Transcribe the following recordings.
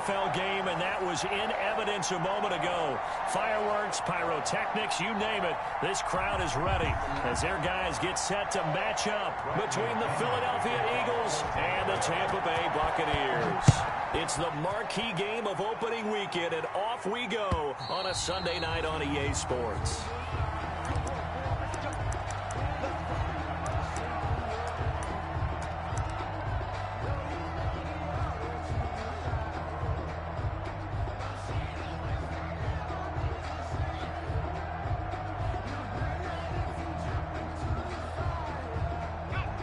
NFL game, and that was in evidence a moment ago. Fireworks, pyrotechnics, you name it. This crowd is ready as their guys get set to match up between the Philadelphia Eagles and the Tampa Bay Buccaneers. It's the marquee game of opening weekend, and off we go on a Sunday night on EA Sports.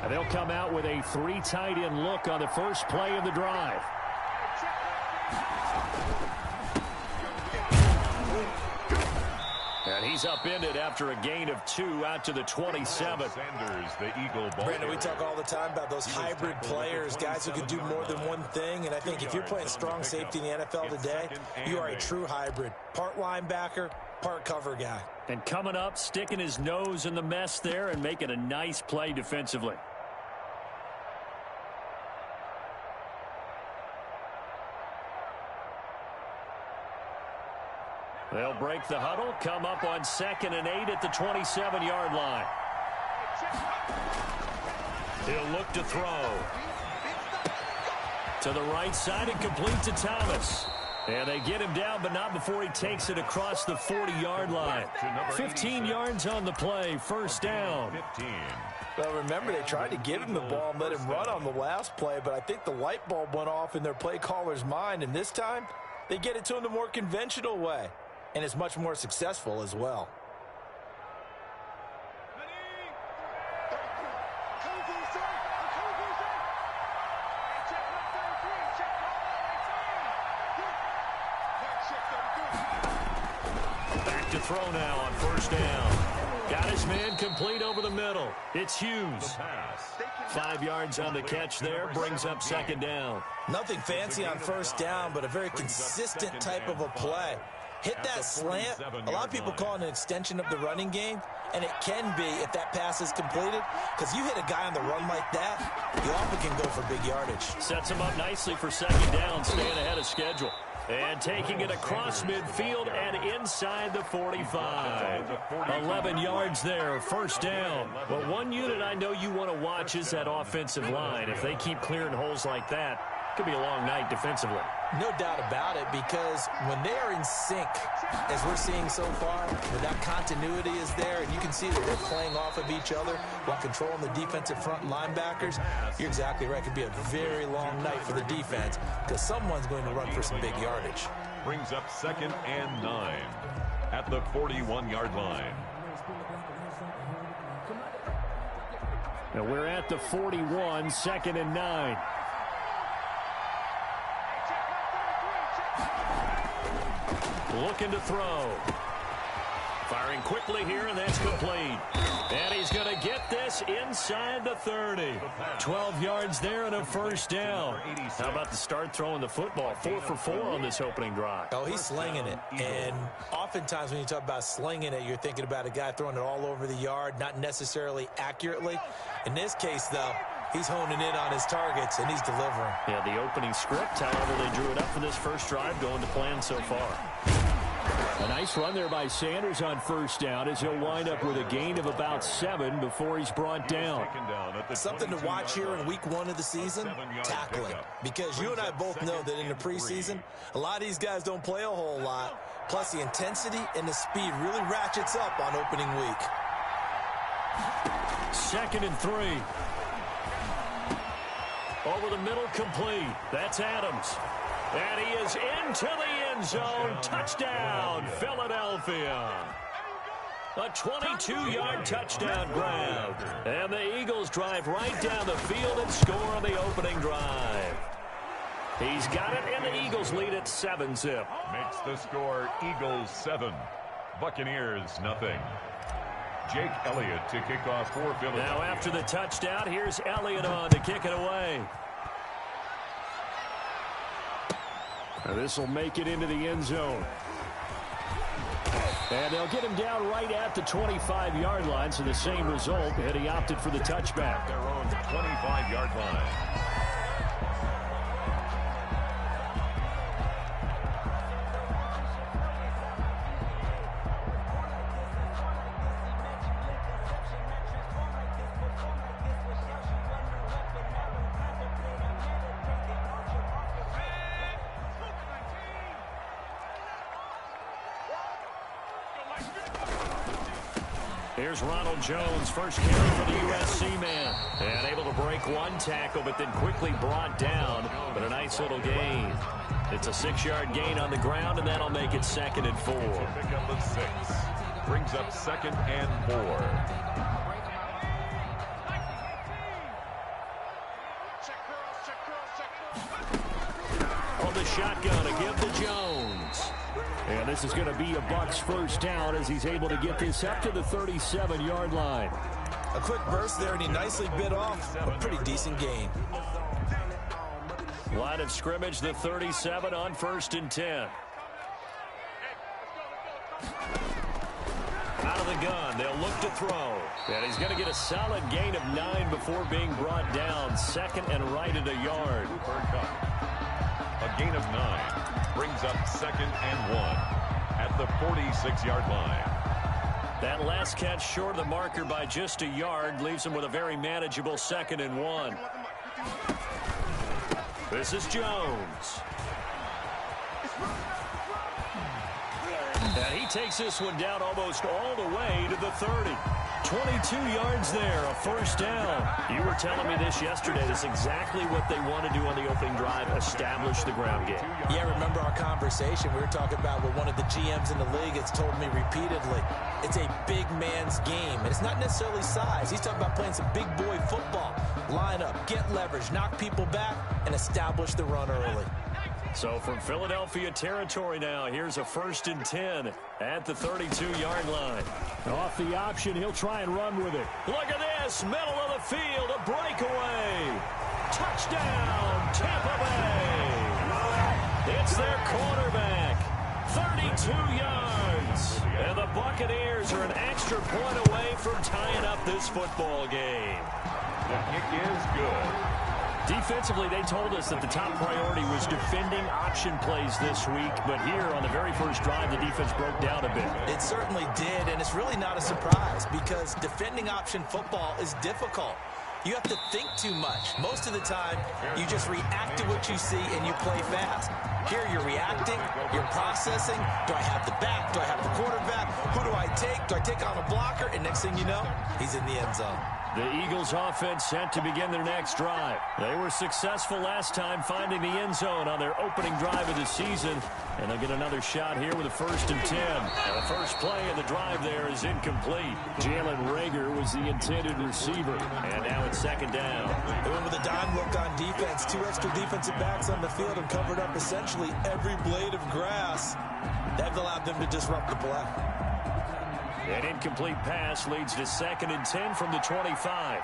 They'll come out with a 3 tight end look on the first play of the drive. And he's upended after a gain of 2 out to the 27. Sanders, the Eagle ball. Brandon, we talk all the time about those hybrid players, guys who can do more than one thing. And I think if you're playing strong safety in the NFL today, you are a true hybrid. Part linebacker, part cover guy. And coming up, sticking his nose in the mess there and making a nice play defensively. They'll break the huddle, come up on 2nd and 8 at the 27-yard line. He'll look to throw. To the right side and complete to Thomas. And they get him down, but not before he takes it across the 40-yard line. 15 yards on the play, first down. Well, remember, they tried to give him the ball and let him run on the last play, but I think the light bulb went off in their play caller's mind, and this time they get it to him the more conventional way. And it's much more successful as well. Back to throw now on first down. Got his man complete over the middle. It's Hughes. 5 yards on the catch there, brings up 2nd down. Nothing fancy on first down, but a very consistent type of a play. Hit that slant. A lot of people call it an extension of the running game, and it can be if that pass is completed, because you hit a guy on the run like that, you often can go for big yardage. Sets him up nicely for 2nd down, staying ahead of schedule. And taking it across midfield and inside the 45. 11 yards there, first down. Well, one unit I know you want to watch is that offensive line. If they keep clearing holes like that, it could be a long night defensively. No doubt about it, because when they are in sync, as we're seeing so far, when that continuity is there, and you can see that they're playing off of each other while controlling the defensive front linebackers, you're exactly right. It could be a very long night for the defense, because someone's going to run for some big yardage. Brings up 2nd and 9 at the 41-yard line. Now we're at the 41, 2nd and 9. Looking to throw. Firing quickly here, and that's complete. And he's going to get this inside the 30. 12 yards there and a first down. How about the start throwing the football? 4 for 4 on this opening drive. Oh, he's slinging it. And oftentimes when you talk about slinging it, you're thinking about a guy throwing it all over the yard, not necessarily accurately. In this case, though, he's honing in on his targets, and he's delivering. Yeah, the opening script, however, they drew it up for this first drive, going to plan so far. A nice run there by Sanders on first down as he'll wind up with a gain of about 7 before he's brought down. Something to watch here in week 1 of the season, tackling. Because you and I both know that in the preseason, a lot of these guys don't play a whole lot. Plus, the intensity and the speed really ratchets up on opening week. 2nd and 3. Over the middle, complete. That's Adams. And he is into the end zone. Touchdown, Philadelphia. A 22-yard touchdown grab. And the Eagles drive right down the field and score on the opening drive. He's got it, and the Eagles lead at 7-zip. Makes the score Eagles 7, Buccaneers nothing. Jake Elliott to kick off for Philadelphia. Now after the touchdown, here's Elliott on to kick it away. This will make it into the end zone. And they'll get him down right at the 25-yard line, so the same result, and he opted for the touchback. Their own 25-yard line. Here's Ronald Jones, first carry for the USC man. And able to break one tackle, but then quickly brought down. But a nice little gain. It's a 6-yard gain on the ground, and that'll make it 2nd and 4. Pick up the 6. Brings up 2nd and 4. On the shotgun to give to Jones. And this is going to be a Bucs first down as he's able to get this up to the 37-yard line. A quick burst there, and he nicely bit off a pretty decent gain. Line of scrimmage, the 37 on 1st and 10. Out of the gun, they'll look to throw. And he's going to get a solid gain of 9 before being brought down. 2nd and right at a yard. A gain of 9 brings up 2nd and 1 at the 46-yard line. That last catch short of the marker by just a yard leaves him with a very manageable 2nd and 1. This is Jones. And he takes this one down almost all the way to the 30. 22 yards there, a first down. You were telling me this yesterday. This is exactly what they want to do on the opening drive, establish the ground game. Yeah, remember our conversation. We were talking about what one of the GMs in the league has told me repeatedly. It's a big man's game, and it's not necessarily size. He's talking about playing some big boy football. Line up, get leverage, knock people back, and establish the run early. So from Philadelphia territory now, here's a 1st and 10 at the 32-yard line. Off the option, he'll try and run with it. Look at this, middle of the field, a breakaway. Touchdown, Tampa Bay. It's their quarterback, 32 yards. And the Buccaneers are an extra point away from tying up this football game. The kick is good. Defensively, they told us that the top priority was defending option plays this week, but here on the very first drive, the defense broke down a bit. It certainly did, and it's really not a surprise because defending option football is difficult. You have to think too much. Most of the time, you just react to what you see and you play fast. Here, you're reacting, you're processing. Do I have the back? Do I have the quarterback? Who do I take? Do I take on a blocker? And next thing you know, he's in the end zone. The Eagles offense set to begin their next drive. They were successful last time finding the end zone on their opening drive of the season. And they'll get another shot here with a 1st and 10. And the first play of the drive there is incomplete. Jalen Reagor was the intended receiver. And now it's 2nd down. They went with a dime look on defense. 2 extra defensive backs on the field and covered up essentially every blade of grass. That allowed them to disrupt the play. An incomplete pass leads to 2nd and 10 from the 25.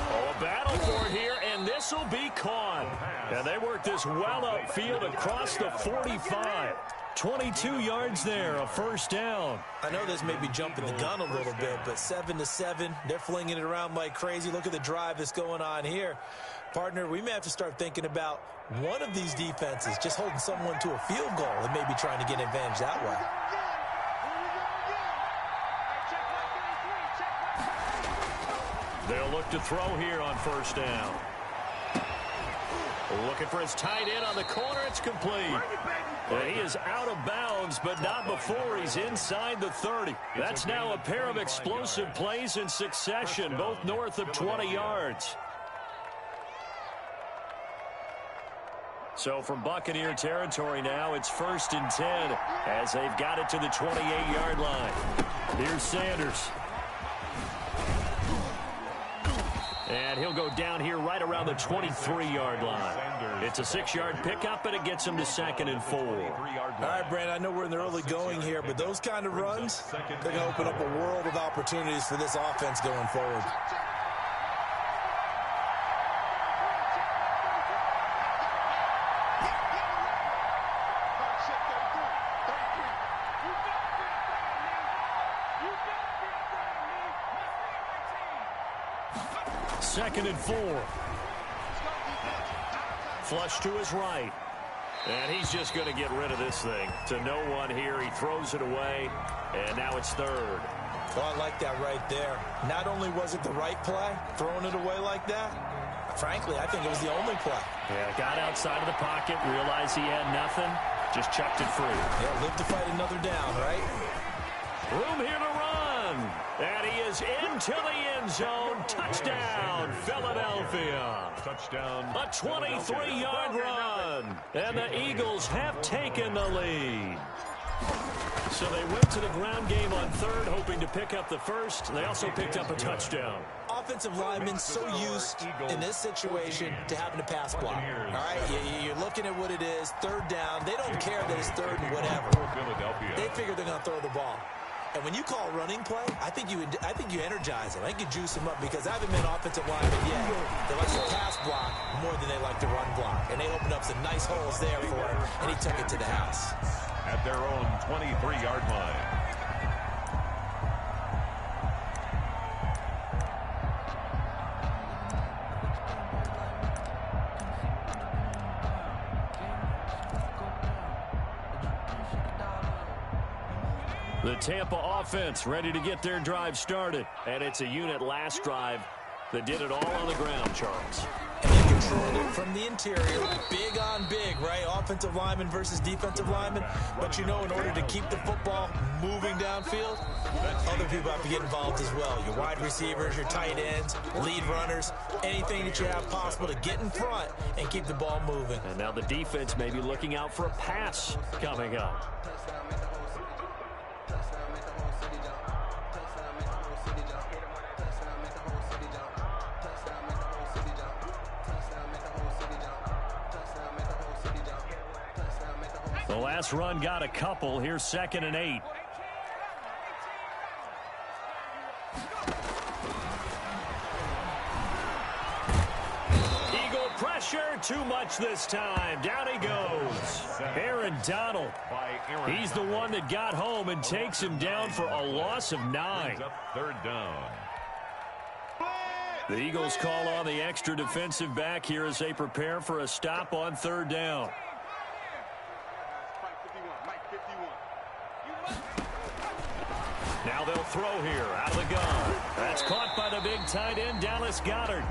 Oh, a battle for it here, and this will be caught. And they work this well upfield across the 45. 22 yards there, a first down. I know this may be jumping the gun a little bit, but 7-7, they're flinging it around like crazy. Look at the drive that's going on here. Partner, we may have to start thinking about one of these defenses just holding someone to a field goal and maybe trying to get an advantage that way. They'll look to throw here on first down. Looking for his tight end on the corner. It's complete. He is out of bounds, but not before he's inside the 30. That's now a pair of explosive plays in succession, both north of 20 yards. So from Buccaneer territory now, it's 1st and 10 as they've got it to the 28-yard line. Here's Sanders. And he'll go down here right around the 23-yard line. It's a 6-yard pickup, and it gets him to 2nd and 4. All right, Brandon, I know we're in the early going here, but those kind of runs, they're going to open up a world of opportunities for this offense going forward. Second and 4. Flush to his right. And he's just going to get rid of this thing. To no one here. He throws it away. And now it's 3rd. Well, I like that right there. Not only was it the right play, throwing it away like that, frankly, I think it was the only play. Yeah, got outside of the pocket, realized he had nothing, Just chucked it free. Yeah, live to fight another down, right? Room here to run. And he is into the end zone. Touchdown, Philadelphia. Touchdown. A 23-yard run. And the Eagles have taken the lead. So they went to the ground game on third, hoping to pick up the first. They also picked up a touchdown. Offensive linemen so used in this situation to having to pass block. All right, you're looking at what it is, third down. They don't care that it's third and whatever. They figure they're going to throw the ball. And when you call running play, I think you energize them. I think you juice them up because I haven't been offensive lineman yet. They like to pass block more than they like to run block. And they opened up some nice holes there for him, and he took it to the house. At their own 23-yard line. The Tampa offense ready to get their drive started. And it's a unit last drive that did it all on the ground, Charles. And they controlled it from the interior. Big on big, right? Offensive lineman versus defensive lineman. But you know, in order to keep the football moving downfield, other people have to get involved as well. Your wide receivers, your tight ends, lead runners, anything that you have possible to get in front and keep the ball moving. And now the defense may be looking out for a pass coming up. The last run got a couple. Here's 2nd and 8. Eagle pressure, too much this time. Down he goes. Aaron Donald. He's the one that got home and takes him down for a loss of 9. Third down. The Eagles call on the extra defensive back here as they prepare for a stop on third down. Now they'll throw here out of the gun. That's caught by the big tight end, Dallas Goedert.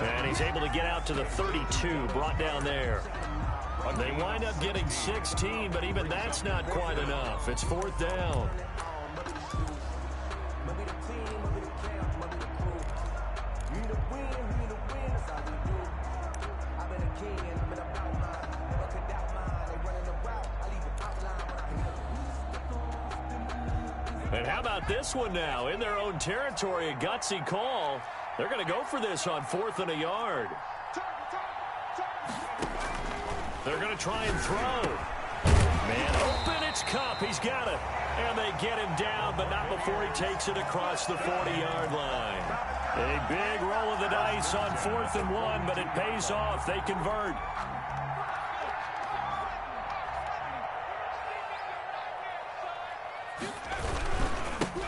And he's able to get out to the 32, brought down there. They wind up getting 16, but even that's not quite enough. It's 4th down. And how about this one now? In their own territory, a gutsy call. They're going to go for this on 4th and a yard. They're going to try and throw. Man open, it's Kupp. He's got it. And they get him down, but not before he takes it across the 40-yard line. A big roll of the dice on 4th and 1, but it pays off. They convert.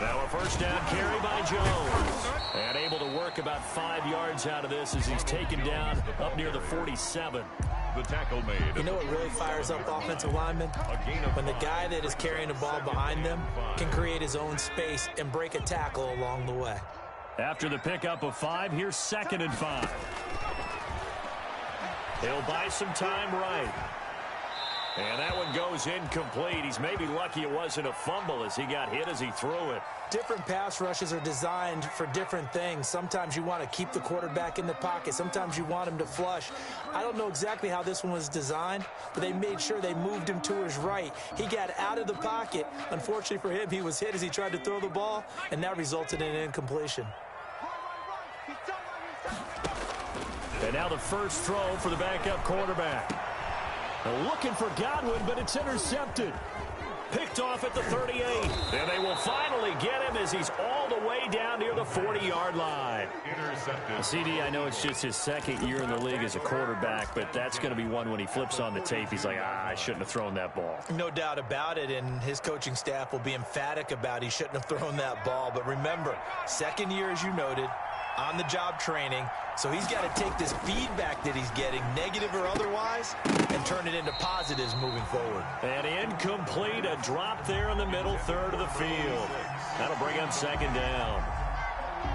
Now a first down carry by Jones. And able to work about 5 yards out of this as he's taken down up near the 47. The tackle made. You know what really fires up offensive linemen? When the guy that is carrying the ball behind them can create his own space and break a tackle along the way. After the pickup of 5, here's 2nd and 5. He'll buy some time right. And that one goes incomplete. He's maybe lucky it wasn't a fumble as he got hit as he threw it. Different pass rushes are designed for different things. Sometimes you want to keep the quarterback in the pocket. Sometimes you want him to flush. I don't know exactly how this one was designed, but they made sure they moved him to his right. He got out of the pocket. Unfortunately for him, he was hit as he tried to throw the ball, and that resulted in an incompletion. And now the first throw for the backup quarterback. Looking for Godwin, but it's intercepted. Picked off at the 38. And they will finally get him as he's all the way down near the 40-yard line. Intercepted. CD, I know it's just his 2nd year in the league as a quarterback, but that's going to be one when he flips on the tape. He's like, I shouldn't have thrown that ball. No doubt about it, and his coaching staff will be emphatic about he shouldn't have thrown that ball. But remember, 2nd year, as you noted, on-the-job training. So he's got to take this feedback that he's getting, negative or otherwise, and turn it into positives moving forward. And incomplete, a drop there in the middle third of the field. That'll bring up 2nd down.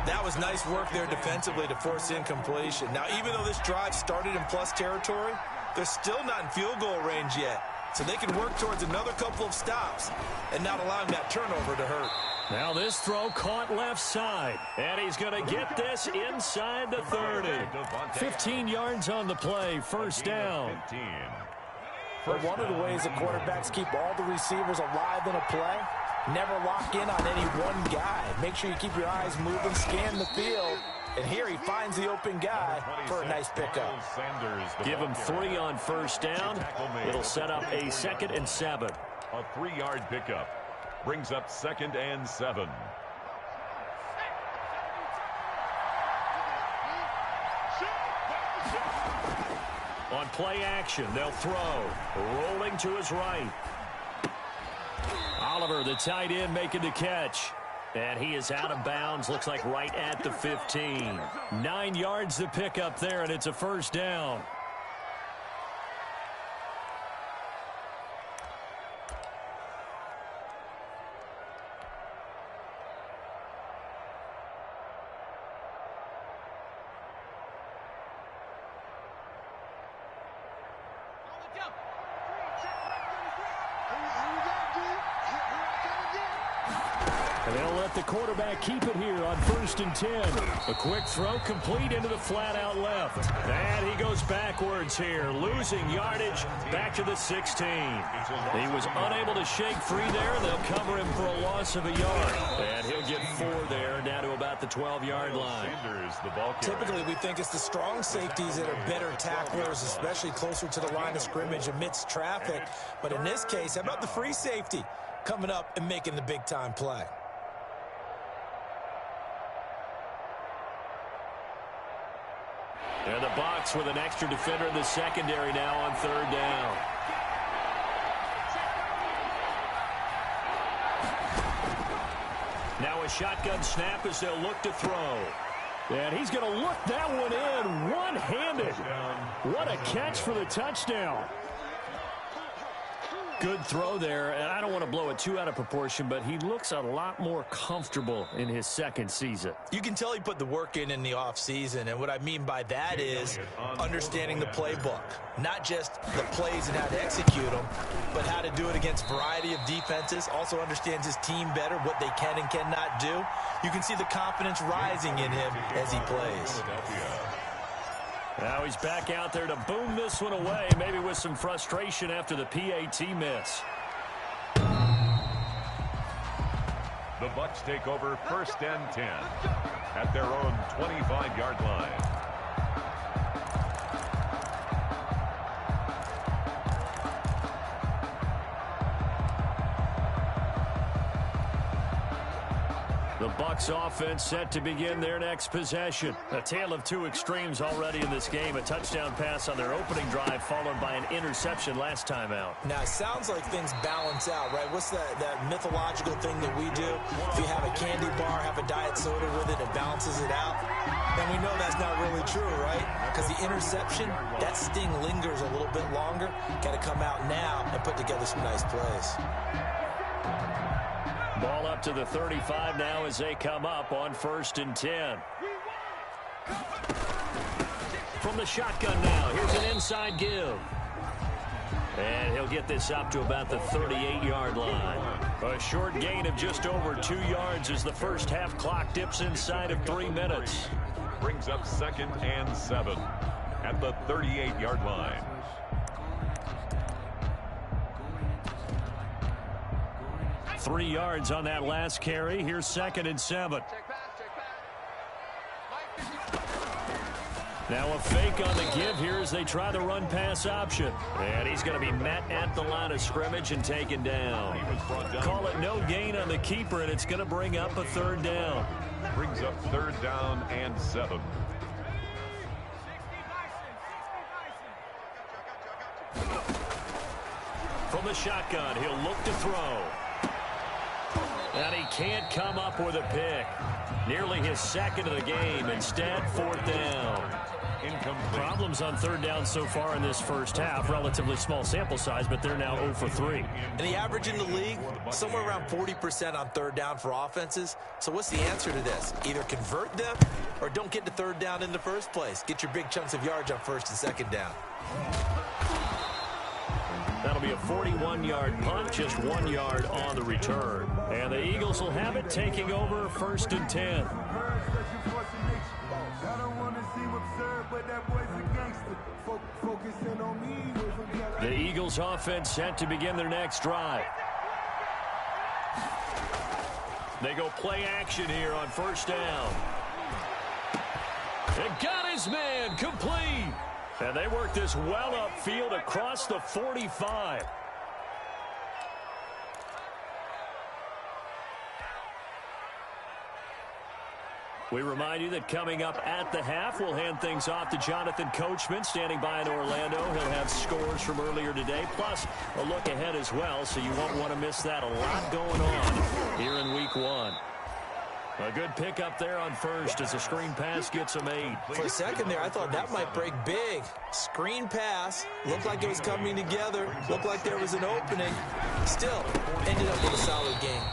That was nice work there defensively to force incompletion. Now, even though this drive started in plus territory, they're still not in field goal range yet. so they can work towards another couple of stops and not allowing that turnover to hurt. Now this throw caught left side, and he's going to get this inside the 30. 15 yards on the play, first down. But one of the ways the quarterbacks keep all the receivers alive in a play, never lock in on any one guy. Make sure you keep your eyes moving, scan the field. And here he finds the open guy for a nice pickup. Give him 3 on first down. It'll set up a 2nd and 7. A 3-yard pickup brings up 2nd and 7. On play action, they'll throw. Rolling to his right. Oliver, the tight end, making the catch. And he is out of bounds, looks like right at the 15. 9 yards to pick up there, and it's a first down. And they'll let the quarterback keep it here on 1st and 10. A quick throw complete into the flat out left. And he goes backwards here, losing yardage back to the 16. He was unable to shake free there. They'll cover him for a loss of a yard. And he'll get 4 there, down to about the 12-yard line. Typically, we think it's the strong safeties that are better tacklers, especially closer to the line of scrimmage amidst traffic. But in this case, how about the free safety coming up and making the big-time play? And the Bucs with an extra defender in the secondary now on 3rd down. Now a shotgun snap as they'll look to throw. And he's going to look that one in one-handed. What a catch for the touchdown. Good throw there, and I don't want to blow it too out of proportion, but he looks a lot more comfortable in his 2nd season. You can tell he put the work in the offseason, and what I mean by that is understanding the playbook. Not just the plays and how to execute them, but how to do it against a variety of defenses. Also understands his team better, what they can and cannot do. You can see the confidence rising in him as he plays. Now he's back out there to boom this one away, maybe with some frustration after the PAT miss. The Bucs take over 1st and 10 at their own 25-yard line. The Bucs offense set to begin their next possession. A tale of 2 extremes already in this game. A touchdown pass on their opening drive, followed by an interception last time out. Now, it sounds like things balance out, right? What's that mythological thing that we do? If you have a candy bar, have a diet soda with it, it balances it out. And we know that's not really true, right? Because the interception, that sting lingers a little bit longer. Got to come out now and put together some nice plays. Ball up to the 35 now as they come up on 1st and 10. From the shotgun now, here's an inside give. And he'll get this up to about the 38-yard line. A short gain of just over 2 yards as the first half clock dips inside of 3 minutes. Brings up 2nd and 7 at the 38-yard line. Three yards on that last carry. Here's 2nd and 7. Now a fake on the give here as they try the run-pass option. And he's going to be met at the line of scrimmage and taken down. Call it no gain on the keeper, and it's going to bring up a 3rd down. Brings up 3rd down and 7. From the shotgun, he'll look to throw. And he can't come up with a pick. Nearly his 2nd of the game. Instead, 4th down. Problems on 3rd down so far in this first half. Relatively small sample size, but they're now 0 for 3. And the average in the league, somewhere around 40% on 3rd down for offenses. So what's the answer to this? Either convert them or don't get to 3rd down in the first place. Get your big chunks of yards on 1st and 2nd down. That'll be a 41-yard punt, just 1 yard on the return. And the Eagles will have it, taking over 1st and 10. The Eagles offense set to begin their next drive. They go play action here on 1st down. And got his man complete. And they work this well upfield across the 45. We remind you that coming up at the half, we'll hand things off to Jonathan Coachman, standing by in Orlando. He'll have scores from earlier today, plus a look ahead as well, so you won't want to miss that. A lot going on here in Week 1. A good pickup there on 1st as a screen pass gets him 8. For a second there, I thought that might break big. Screen pass. Looked like it was coming together. Looked like there was an opening. Still, ended up with a solid game.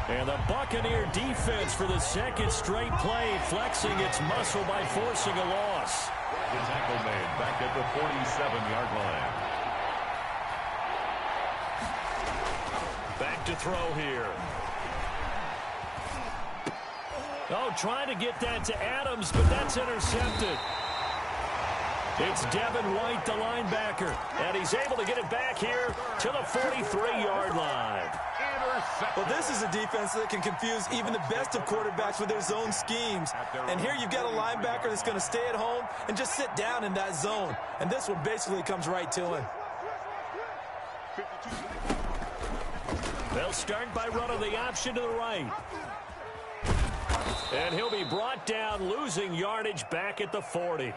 And the Buccaneer defense for the second straight play, flexing its muscle by forcing a loss. The tackle made back at the 47-yard line. Back to throw here. Oh, trying to get that to Adams, but that's intercepted. It's Devin White, the linebacker, and he's able to get it back here to the 43-yard line. Well, this is a defense that can confuse even the best of quarterbacks with their zone schemes. And here you've got a linebacker that's going to stay at home and just sit down in that zone. And this one basically comes right to him. They'll start by running the option to the right. And he'll be brought down, losing yardage back at the 40.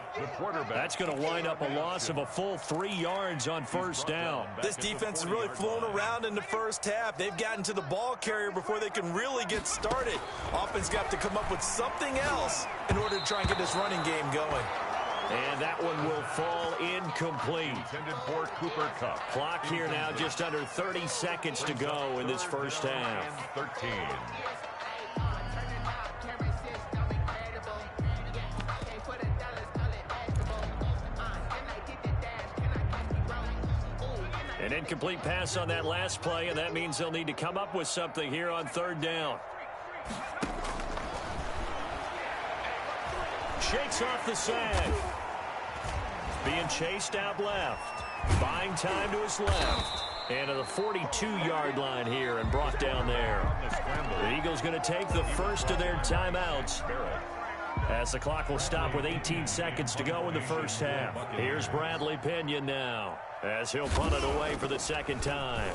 That's going to wind up a loss of a full 3 yards on 1st down. This defense has really flown around in the first half. They've gotten to the ball carrier before they can really get started. Offense got to come up with something else in order to try and get this running game going. And that one will fall incomplete. Intended for Cooper Kupp. Clock here now just under 30 seconds to go in this first half. 13. An incomplete pass on that last play, and that means they'll need to come up with something here on 3rd down. Shakes off the sag. Being chased out left. Buying time to his left. And to the 42-yard line here and brought down there. The Eagles going to take the first of their timeouts, as the clock will stop with 18 seconds to go in the first half. Here's Bradley Pinion now, as he'll punt it away for the second time.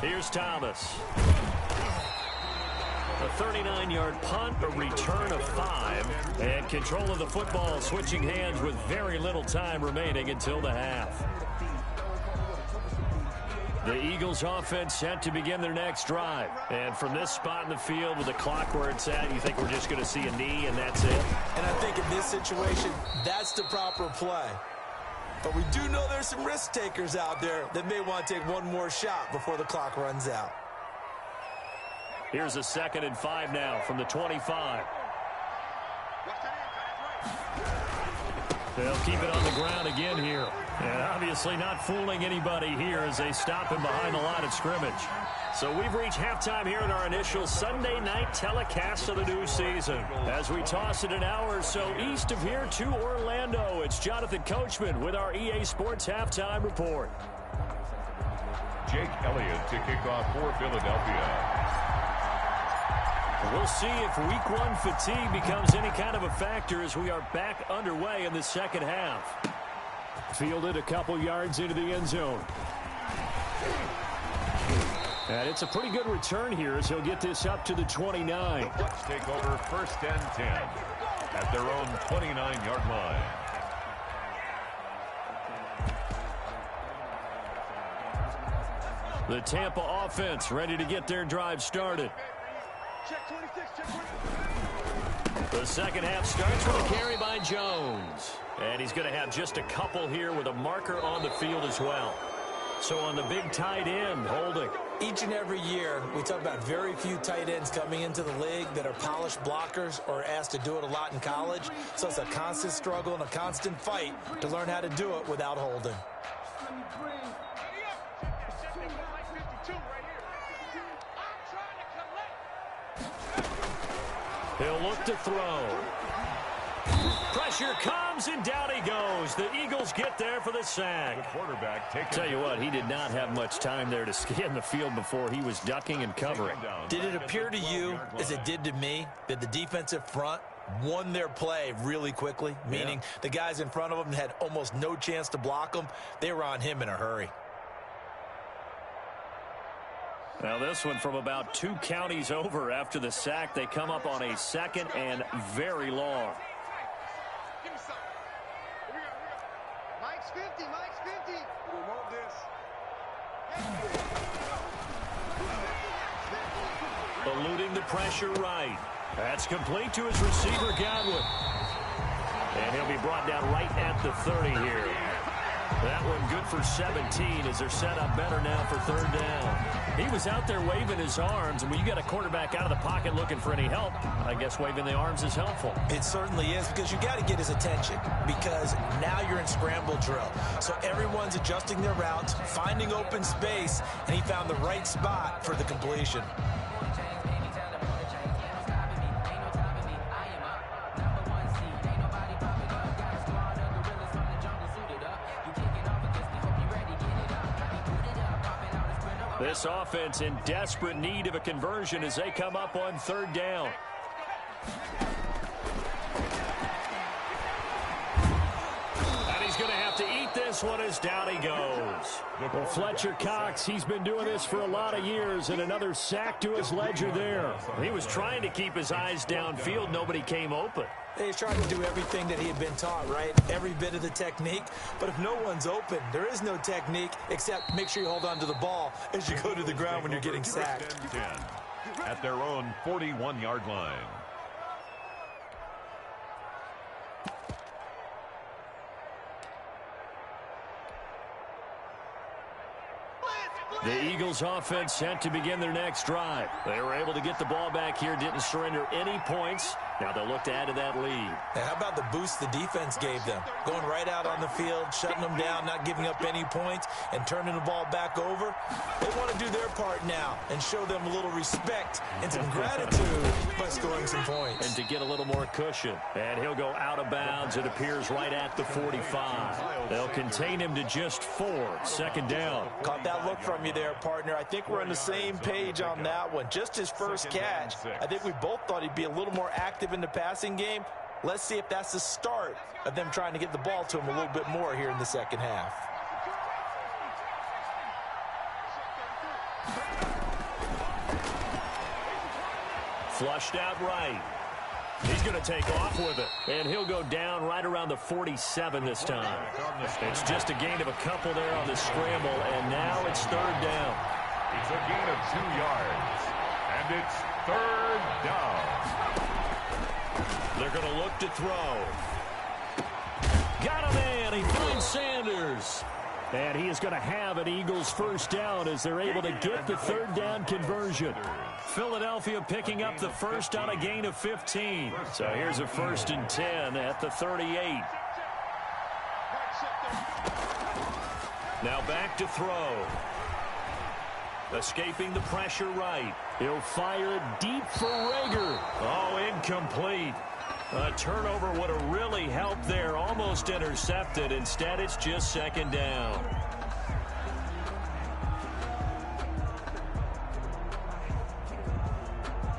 Here's Thomas. A 39-yard punt, a return of 5, and control of the football switching hands with very little time remaining until the half. The Eagles offense set to begin their next drive. And from this spot in the field with the clock where it's at, you think we're just going to see a knee and that's it? And I think in this situation, that's the proper play. But we do know there's some risk takers out there that may want to take one more shot before the clock runs out. Here's a 2nd and 5 now from the 25. They'll keep it on the ground again here. And obviously not fooling anybody here as they stop him behind the line of scrimmage. So we've reached halftime here in our initial Sunday night telecast of the new season. As we toss it an hour or so east of here to Orlando, it's Jonathan Coachman with our EA Sports Halftime Report. Jake Elliott to kick off for Philadelphia. We'll see if Week 1 fatigue becomes any kind of a factor as we are back underway in the second half. Fielded a couple yards into the end zone. And it's a pretty good return here as he'll get this up to the 29. Bucs take over 1st and 10 at their own 29-yard line. The Tampa offense ready to get their drive started. The second half starts with a carry by Jones. And he's going to have just a couple here with a marker on the field as well. So on the big tight end, holding. Each and every year, we talk about very few tight ends coming into the league that are polished blockers or asked to do it a lot in college. So it's a constant struggle and a constant fight to learn how to do it without holding. He'll look to throw. Pressure comes, and down he goes. The Eagles get there for the sack. The quarterback taking. Tell you what, he did not have much time there to scan the field before he was ducking and covering. Did it appear to you, as it did to me, that the defensive front won their play really quickly? Meaning the guys in front of them had almost no chance to block them. They were on him in a hurry. Now this one from about 2 counties over after the sack. They come up on a 2nd and very long. Mike's 50, Mike's 50. We want this. Eluding the pressure right. That's complete to his receiver, Godwin. And he'll be brought down right at the 30 here. That one good for 17 as they're set up better now for 3rd down. He was out there waving his arms, and when you got a quarterback out of the pocket looking for any help, I guess waving the arms is helpful. It certainly is, because you got to get his attention, because now you're in scramble drill. So everyone's adjusting their routes, finding open space, and he found the right spot for the completion. This offense in desperate need of a conversion as they come up on 3rd down. And he's going to have to eat this one as down he goes. Well, Fletcher Cox, he's been doing this for a lot of years, and another sack to his ledger there. He was trying to keep his eyes downfield. Nobody came open. He's trying to do everything that he had been taught, right? Every bit of the technique. But if no one's open, there is no technique except make sure you hold on to the ball as you go to the ground when you're getting sacked. 10 at their own 41-yard line. The Eagles offense set to begin their next drive. They were able to get the ball back here, didn't surrender any points. Now they'll look to add to that lead. Now, how about the boost the defense gave them? Going right out on the field, shutting them down, not giving up any points, and turning the ball back over. They want to do their part now and show them a little respect and some gratitude by scoring some points. And to get a little more cushion. And he'll go out of bounds, it appears, right at the 45. They'll contain him to just 4. 2nd down. Caught that look from you there, partner. I think we're on the same page on that one. Just his first catch. I think we both thought he'd be a little more active in the passing game. Let's see if that's the start of them trying to get the ball to him a little bit more here in the 2nd half. Flushed out right. He's going to take off with it. And he'll go down right around the 47 this time. It's just a gain of a couple there on the scramble, and now it's 3rd down. It's a gain of 2 yards, and it's 3rd down. They're going to look to throw. Got a man. He finds Sanders. And he is going to have an Eagles 1st down as they're able to get the 3rd down conversion. Philadelphia picking up the first on a gain of 15. So here's a 1st and 10 at the 38. Now back to throw. Escaping the pressure right. He'll fire it deep for Rager. Oh, incomplete. A turnover would have really helped there. Almost intercepted. Instead, it's just 2nd down.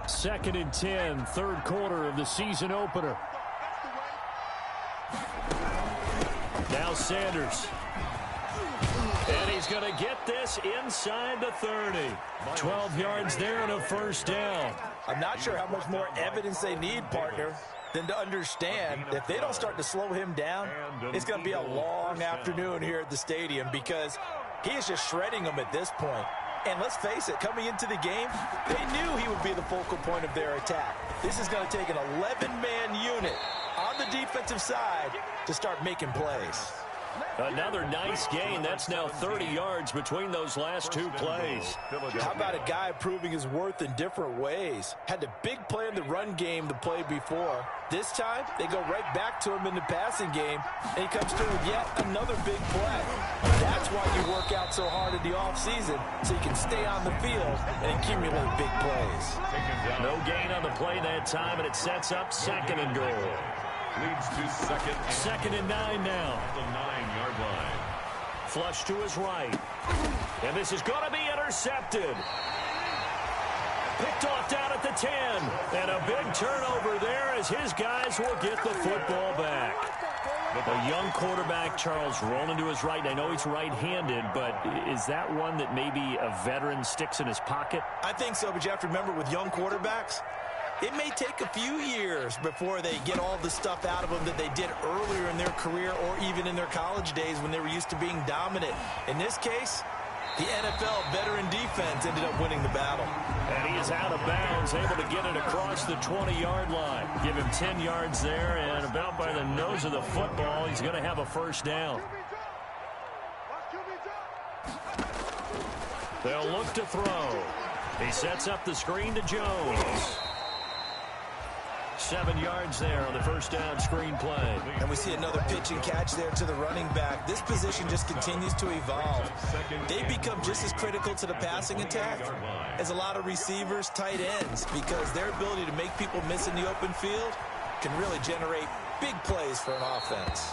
Second and 10, 3rd quarter of the season opener. Now Sanders. And he's going to get this inside the 30. 12 yards there and a 1st down. I'm not sure how much more evidence they need, partner, than to understand that if they don't start to slow him down, it's going to be a long afternoon here at the stadium, because he is just shredding them at this point. And let's face it, coming into the game, they knew he would be the focal point of their attack. This is going to take an 11-man unit on the defensive side to start making plays. Another nice gain. That's now 30 yards between those last two plays. How about a guy proving his worth in different ways? Had the big play in the run game the play before. This time, they go right back to him in the passing game, and he comes through with yet another big play. That's why you work out so hard in the offseason, so you can stay on the field and accumulate big plays. No gain on the play that time, and it sets up 2nd and goal. Leads to 2nd and 9 now. The 9-yard line. Flush to his right. And this is going to be intercepted. Picked off down at the 10. And a big turnover there as his guys will get the football back. A young quarterback, Charles, rolling to his right. I know he's right-handed, but is that one that maybe a veteran sticks in his pocket? I think so, but you have to remember with young quarterbacks, it may take a few years before they get all the stuff out of them that they did earlier in their career or even in their college days when they were used to being dominant. In this case, the NFL veteran defense ended up winning the battle. And he is out of bounds, able to get it across the 20-yard line. Give him 10 yards there, and about by the nose of the football, he's going to have a first down. They'll look to throw. He sets up the screen to Jones. 7 yards there on the first down screen play. And we see another pitch and catch there to the running back. This position just continues to evolve. They become just as critical to the passing attack as a lot of receivers, tight ends, because their ability to make people miss in the open field can really generate big plays for an offense.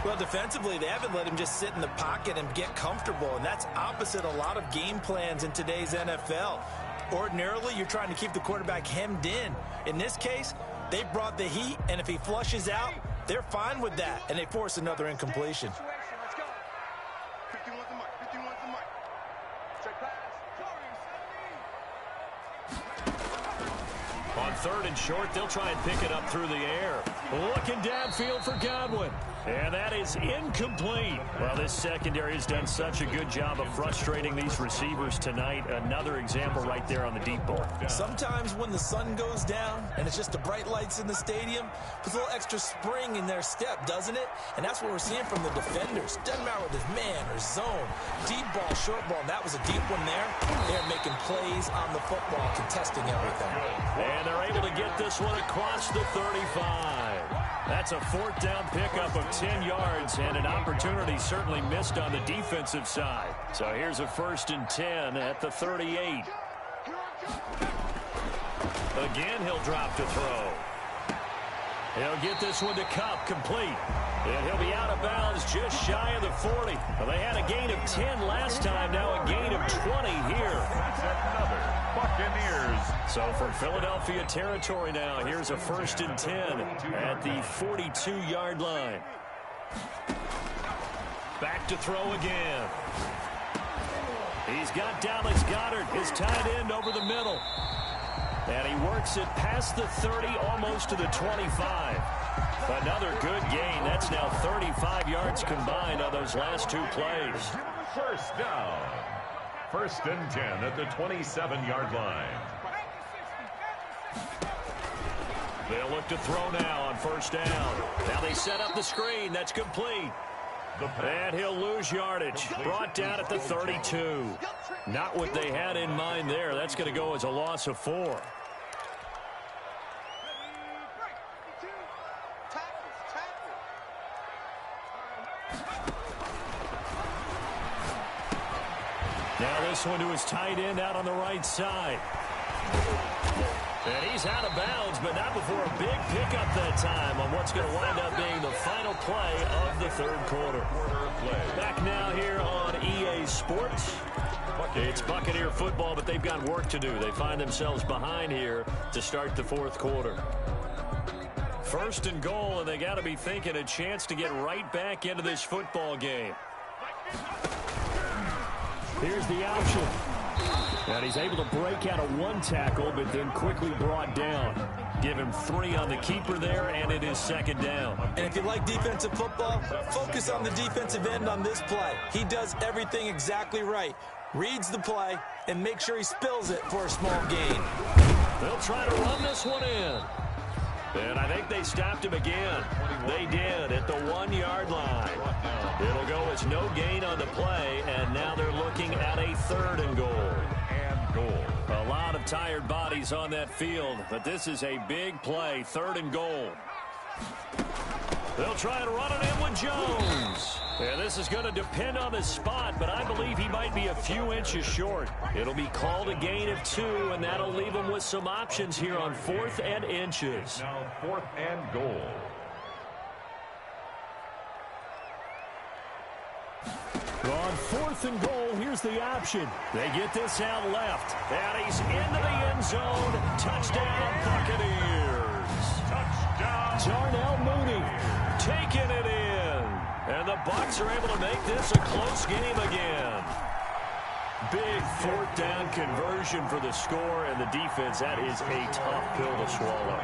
Well, defensively, they haven't let him just sit in the pocket and get comfortable, and that's opposite a lot of game plans in today's NFL. Ordinarily, you're trying to keep the quarterback hemmed in. In this case, they brought the heat, and if he flushes out, they're fine with that, and they force another incompletion. Let's go. 51's the mark. 51's the mark. Check pass. On 3rd and short, they'll try and pick it up through the air. Looking downfield for Godwin. And that is incomplete. Well, this secondary has done such a good job of frustrating these receivers tonight. Another example right there on the deep ball. Sometimes when the sun goes down and it's just the bright lights in the stadium, puts a little extra spring in their step, doesn't it? And that's what we're seeing from the defenders. Doesn't matter whether it's man or zone. Deep ball, short ball, and that was a deep one there. They're making plays on the football, contesting everything. And they're able to get this one across the 35. That's a 4th down pickup of 10 yards and an opportunity certainly missed on the defensive side. So here's a 1st and 10 at the 38. Again, he'll drop to throw. He'll get this one to Kupp, complete. And he'll be out of bounds just shy of the 40. Well, they had a gain of 10 last time, now a gain of 20 here. That's another Buccaneers. So from Philadelphia territory now, here's a 1st and 10 at the 42-yard line. Back to throw again. He's got Dallas Goedert, his tight end, over the middle. And he works it past the 30, almost to the 25. Another good gain. That's now 35 yards combined on those last two plays. First down. 1st and 10 at the 27-yard line. They'll look to throw now on 1st down. Now they set up the screen. That's complete. And he'll lose yardage. Brought down at the 32. Not what they had in mind there. That's going to go as a loss of 4. Now this one to his tight end out on the right side. And he's out of bounds, but not before a big pickup that time on what's going to wind up being the final play of the 3rd quarter. Back now here on EA Sports. It's Buccaneer football, but they've got work to do. They find themselves behind here to start the 4th quarter. 1st and goal, and they got to be thinking a chance to get right back into this football game. Here's the option. And he's able to break out of 1 tackle, but then quickly brought down. Give him 3 on the keeper there, and it is 2nd down. And if you like defensive football, focus on the defensive end on this play. He does everything exactly right. Reads the play and makes sure he spills it for a small gain. They'll try to run this one in. And I think they stopped him again. They did at the 1-yard line. It'll go as no gain on the play, and now they're looking at a 3rd and goal. A lot of tired bodies on that field, but this is a big play, 3rd and goal. They'll try and run it in with Jones. And this is going to depend on his spot, but I believe he might be a few inches short. It'll be called a gain of 2, and that'll leave him with some options here on 4th and inches. Now 4th and goal. On 4th and goal, here's the option. They get this out left, and he's into the end zone. Touchdown, Buccaneers. Touchdown. Darnell Mooney taking it in. And the Bucs are able to make this a close game again. Big 4th down conversion for the score, and the defense, that is a tough pill to swallow.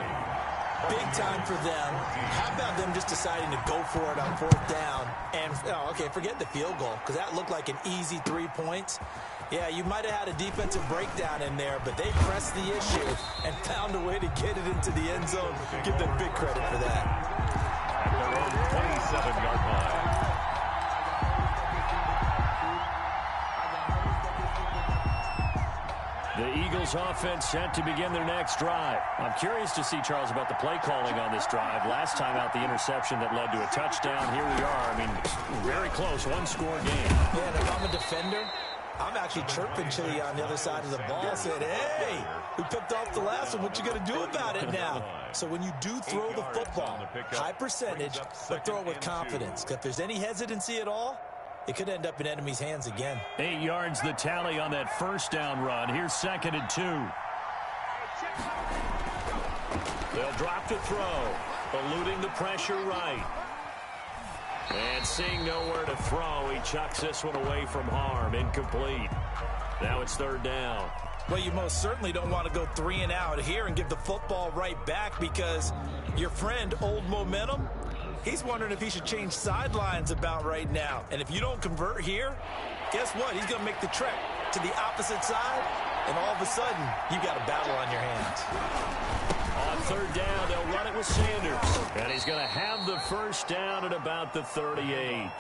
Big time for them. How about them just deciding to go for it on 4th down? And, okay, forget the field goal, because that looked like an easy 3 points. Yeah, you might have had a defensive breakdown in there, but they pressed the issue and found a way to get it into the end zone. Give them big credit for that. At their own 27-yard line. The Eagles offense set to begin their next drive. I'm curious to see, Charles, about the play calling on this drive. Last time out, the interception that led to a touchdown. Here we are. I mean, very close, 1-score game. Yeah, and if I'm a defender, I'm actually chirping Chili on the other side of the ball, saying, hey, we picked off the last one. What you going to do about it now? So when you do throw the football, high percentage, but throw it with confidence. If there's any hesitancy at all, it could end up in enemy's hands again. 8 yards the tally on that 1st down run. Here's 2nd and 2. They'll drop to throw, eluding the pressure right. And seeing nowhere to throw, he chucks this one away from harm. Incomplete. Now it's 3rd down. Well, you most certainly don't want to go 3 and out here and give the football right back, because your friend, Old Momentum, he's wondering if he should change sidelines about right now. And if you don't convert here, guess what? He's going to make the trek to the opposite side, and all of a sudden, you've got a battle on your hands. On 3rd down, they'll run it with Sanders. And he's going to have the 1st down at about the 38.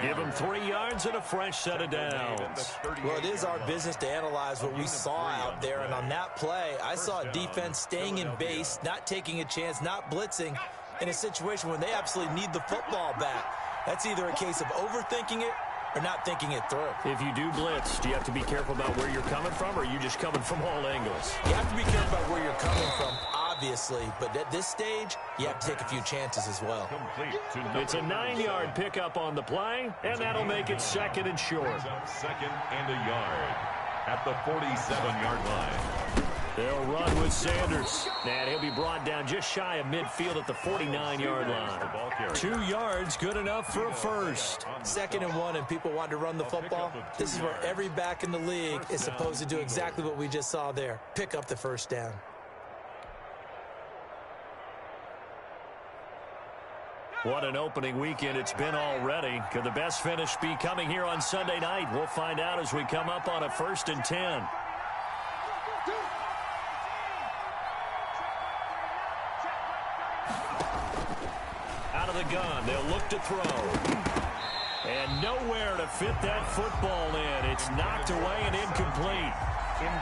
Give him 3 yards and a fresh set of downs. Well, it is our business to analyze what we saw out there. And on that play, I saw a defense staying in base, not taking a chance, not blitzing, in a situation when they absolutely need the football back. That's either a case of overthinking it or not thinking it through. If you do blitz, do you have to be careful about where you're coming from, or are you just coming from all angles? You have to be careful about where you're coming from, obviously, but at this stage, you have to take a few chances as well. It's a 9-yard pickup on the play, and that'll make it 2nd and short. 2nd and a yard at the 47-yard line. They'll run with Sanders. And he'll be brought down just shy of midfield at the 49-yard line. 2 yards, good enough for a first. 2nd and 1, and people want to run the football. This is where every back in the league is supposed to do exactly what we just saw there. Pick up the 1st down. What an opening weekend it's been already. Could the best finish be coming here on Sunday night? We'll find out as we come up on a 1st and 10. Out of the gun, they'll look to throw. And nowhere to fit that football in. It's knocked away and incomplete.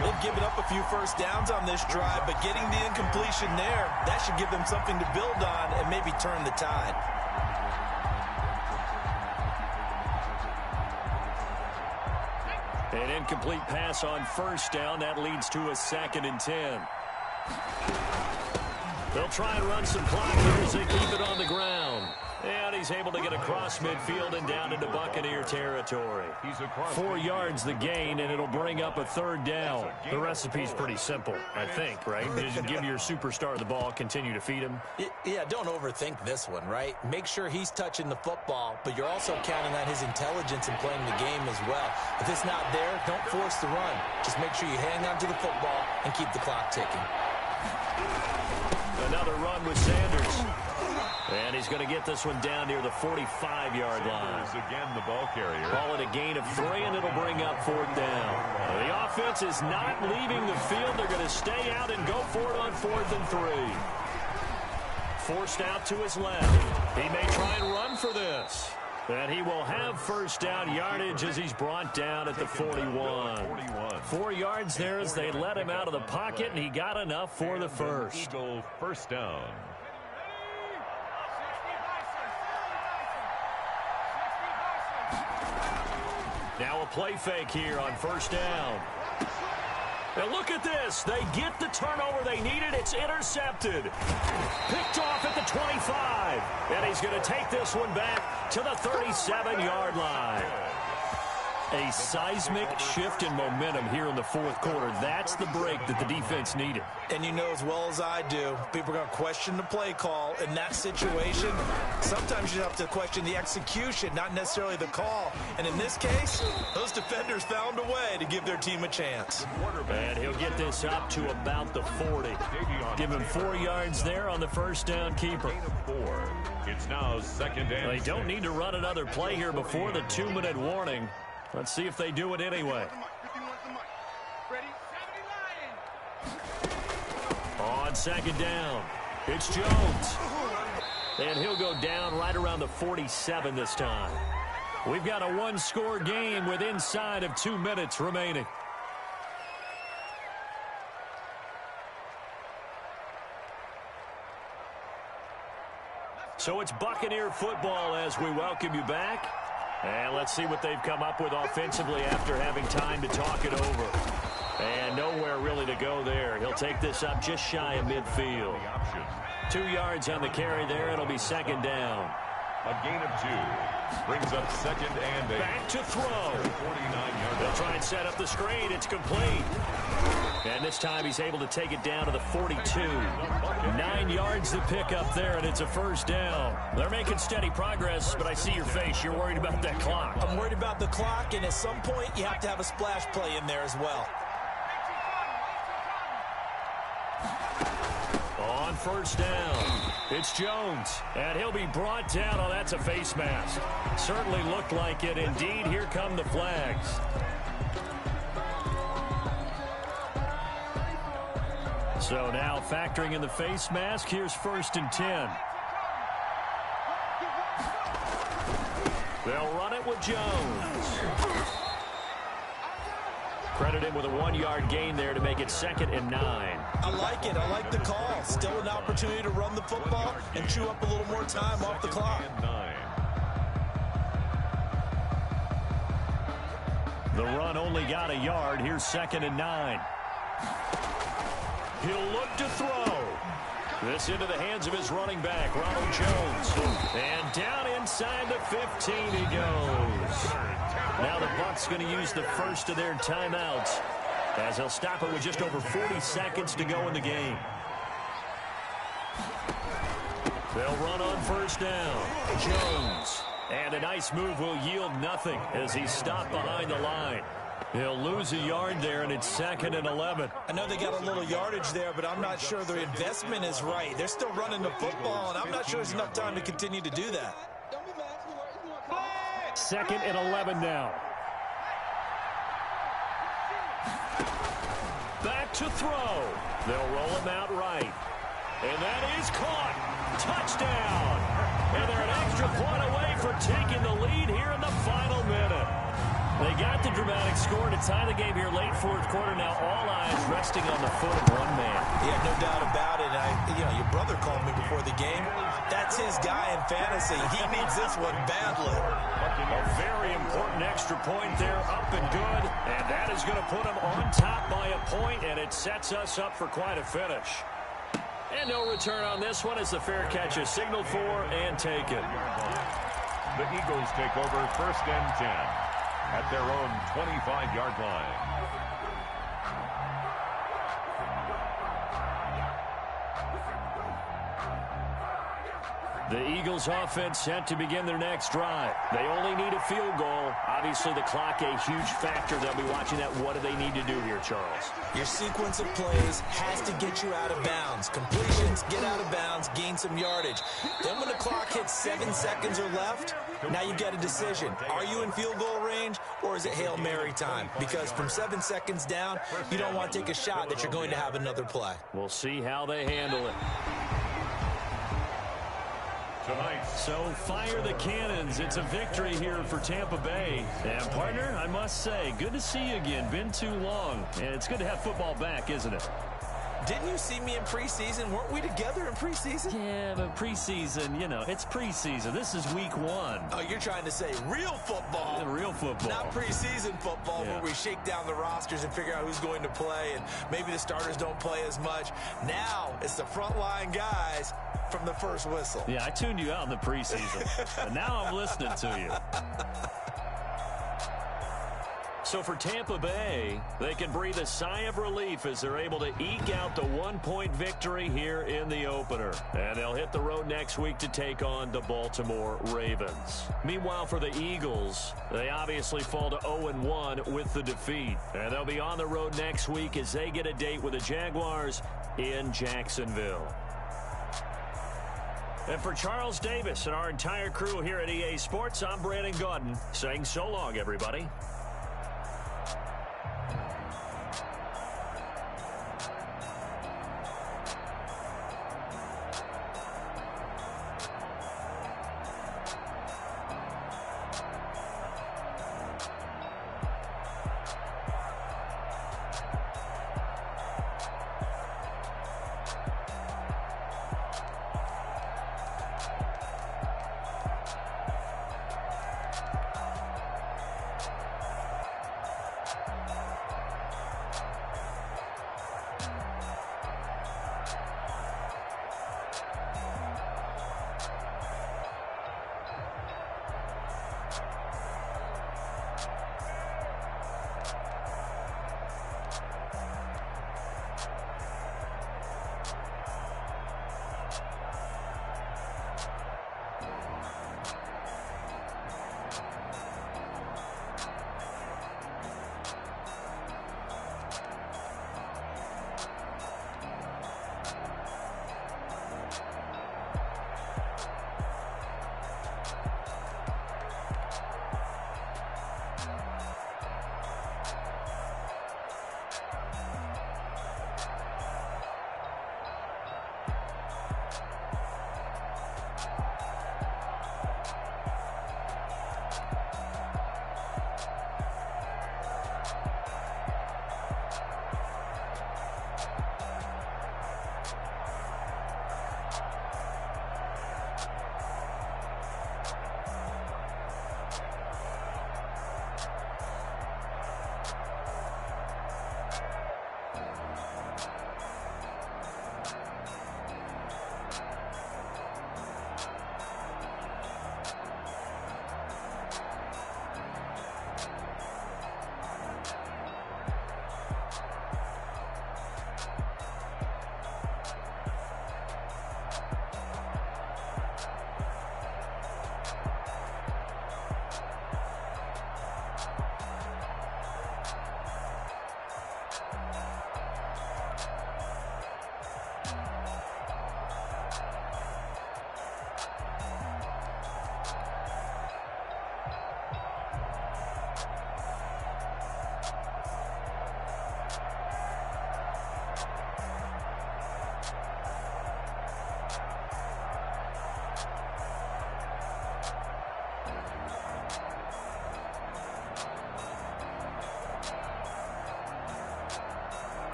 They've given up a few 1st downs on this drive, but getting the incompletion there, that should give them something to build on and maybe turn the tide. An incomplete pass on 1st down. That leads to a 2nd and 10. They'll try and run some clock here as they keep it on the ground. And he's able to get across midfield and down into Buccaneer territory. 4 yards the gain, and it'll bring up a 3rd down. The recipe's pretty simple, I think, right? Just give your superstar the ball, continue to feed him. Yeah, don't overthink this one, right? Make sure he's touching the football, but you're also counting on his intelligence in playing the game as well. If it's not there, don't force the run. Just make sure you hang on to the football and keep the clock ticking. Another run with Sanders. And he's going to get this one down near the 45-yard line. Again, the ball carrier. Call it a gain of 3, and it'll bring up 4th down. The offense is not leaving the field. They're going to stay out and go for it on 4th and 3. forced out to his left. He may try and run for this. And he will have first down yardage as he's brought down at the 41. 4 yards there as they let him out of the pocket, and he got enough for the first. Eagle first down. Now a play fake here on first down. Now look at this. They get the turnover they needed. It's intercepted. Picked off at the 25. And he's going to take this one back to the 37-yard line. A seismic shift in momentum here in the fourth quarter. That's the break that the defense needed. And you know as well as I do, people are going to question the play call in that situation. Sometimes you have to question the execution, not necessarily the call. And in this case, those defenders found a way to give their team a chance. And he'll get this up to about the 40. Give him 4 yards there on the first down keeper. It's now second and They don't need to run another play here before the 2-minute warning. Let's see if they do it anyway. On second down, it's Jones. And he'll go down right around the 47 this time. We've got a one-score game with inside of 2 minutes remaining. So it's Buccaneer football as we welcome you back. And let's see what they've come up with offensively after having time to talk it over. And nowhere really to go there. He'll take this up just shy of midfield. 2 yards on the carry there. It'll be second down. A gain of 2. Brings up second and 8. Back to throw. 49-yard. They'll try and set up the screen. It's complete. And this time he's able to take it down to the 42. 9 yards to pick up there, and it's a first down. They're making steady progress, but I see your face. You're worried about that clock. I'm worried about the clock, and at some point you have to have a splash play in there as well. On first down, it's Jones, and he'll be brought down. Oh, that's a face mask. Certainly looked like it. Indeed, here come the flags. So now factoring in the face mask, here's first and 10. They'll run it with Jones. Credit him with a 1-yard gain there to make it second and 9. I like it. I like the call. Still an opportunity to run the football and chew up a little more time off the clock. The run only got a yard. Here's second and 9. He'll look to throw. This into the hands of his running back, Ronald Jones. And down inside the 15 he goes. Now the Bucs going to use the first of their timeouts as they'll stop it with just over 40 seconds to go in the game. They'll run on first down. Jones. And a nice move will yield nothing as he's stopped behind the line. He'll lose a yard there, and it's second and 11. I know they got a little yardage there, but I'm not sure their investment is right. They're still running the football, and I'm not sure there's enough time to continue to do that. Second and 11 now. Back to throw. They'll roll him out right. And that is caught. Touchdown. And they're an extra point away from taking the lead here in the final minute. They got the dramatic score to tie the game here late fourth quarter. Now all eyes resting on the foot of one man. Yeah, no doubt about it. Your brother called me before the game. That's his guy in fantasy. He needs this one badly. A very important extra point there, up and good. And that is going to put him on top by a point, and it sets us up for quite a finish. And no return on this one as the fair catch is signaled for and taken. The Eagles take over first and 10 at their own 25-yard line. The Eagles offense set to begin their next drive. They only need a field goal. Obviously, the clock a huge factor. They'll be watching that. What do they need to do here, Charles? Your sequence of plays has to get you out of bounds. Completions, get out of bounds, gain some yardage. Then when the clock hits 7 seconds or left, now you get a decision. Are you in field goal range, or is it Hail Mary time? Because from 7 seconds down, you don't want to take a shot that you're going to have another play. We'll see how they handle it. tonight. So fire the cannons. It's a victory here for Tampa Bay. And, partner, I must say, good to see you again. Been too long. And it's good to have football back, isn't it? Didn't you see me in preseason? Weren't we together in preseason? Yeah, but preseason, you know, it's preseason. This is week 1. Oh, you're trying to say real football. Yeah, real football. Not preseason football where we shake down the rosters and figure out who's going to play, and maybe the starters don't play as much. Now it's the frontline guys from the first whistle. Yeah, I tuned you out in the preseason. But now I'm listening to you. So for Tampa Bay, they can breathe a sigh of relief as they're able to eke out the 1-point victory here in the opener. And they'll hit the road next week to take on the Baltimore Ravens. Meanwhile, for the Eagles, they obviously fall to 0-1 with the defeat. And they'll be on the road next week as they get a date with the Jaguars in Jacksonville. And for Charles Davis and our entire crew here at EA Sports, I'm Brandon Gaudin saying so long, everybody.